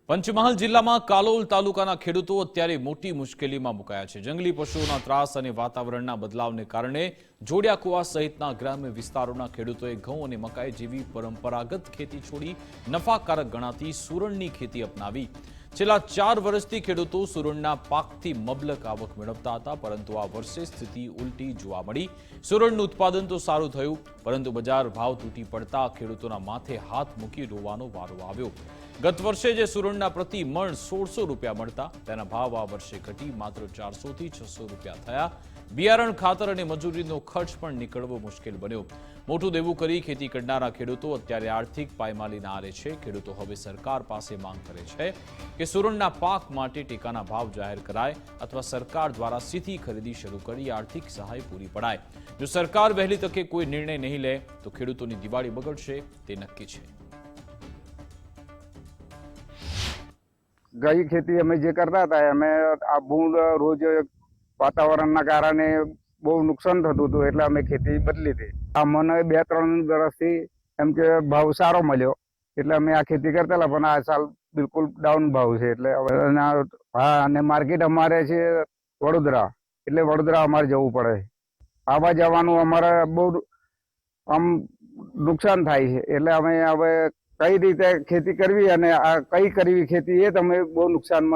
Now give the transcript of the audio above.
પંચમહાલ જિલ્લામાં કાલોલ તાલુકાના ખેડૂતો અત્યારે મોટી મુશ્કેલીમાં મુકાયા છે। જંગલી પશુઓના ત્રાસ અને વાતાવરણના બદલાવને કારણે જોડિયાકુવા સહિતના ગ્રામ્ય વિસ્તારોના ખેડૂતોએ ઘઉં અને મકાઈ જેવી પરંપરાગત ખેતી છોડી નફાકારક ગણાતી સુરણની ખેતી અપનાવી। છેલ્લા 4 વર્ષથી ખેડૂતો સુરણના પાકથી મબલક આવક મેળવતા હતા, પરંતુ આ વર્ષે સ્થિતિ ઉલટી જોવા મળી। સુરણનું ઉત્પાદન તો સારું થયું, પરંતુ બજાર ભાવ તૂટી પડતા ખેડૂતોના માથે હાથ મૂકી રોવાનો વારો આવ્યો। ગત વર્ષે જે સુરણના પ્રતિ મણ 1600 રૂપિયા મળતા, તેના ભાવ આ વર્ષે ઘટી માત્ર 400 થી 600 રૂપિયા થયા। બિયારણ, ખાતર અને મજૂરીનો ખર્ચ પણ નીકળવો મુશ્કેલ બન્યો। મોટું દેવું કરી ખેતી કરનારા ખેડૂતો અત્યારે આર્થિક પાયમાલીના આરે છે। ખેડૂતો હવે સરકાર પાસે માંગ કરે છે કે સુરણના પાક માટે ટેકાના ભાવ જાહેર કરાય અથવા સરકાર દ્વારા સીધી ખરીદી શરૂ કરી આર્થિક સહાય પૂરી પડાય। જો સરકાર વહેલી તકે કોઈ નિર્ણય નહીં લે તો ખેડૂતોની દિવાળી બગડશે તે નક્કી છે। ગઈ ખેતી અમે જે કરતા હતા અમે આ ભૂંડ રોજ વાતાવરણના કારણે બહુ નુકસાન થતું હતું, એટલે અમે ખેતી બદલી હતી। આ મને 2-3 વર્ષથી એમ કે ભાવ સારો મળ્યો એટલે અમે આ ખેતી કરતા હતા, પણ આ સાલ બિલકુલ ડાઉન ભાવ છે। એટલે હા, અને માર્કેટ અમારે છે વડોદરા, એટલે વડોદરા અમારે જવું પડે। આવવા જવાનું અમારે બહુ આમ નુકસાન થાય છે, એટલે અમે હવે કઈ રીતે ખેતી કરવી અને આ કઈ કરવી ખેતી એ તમે બહુ નુકસાનમાં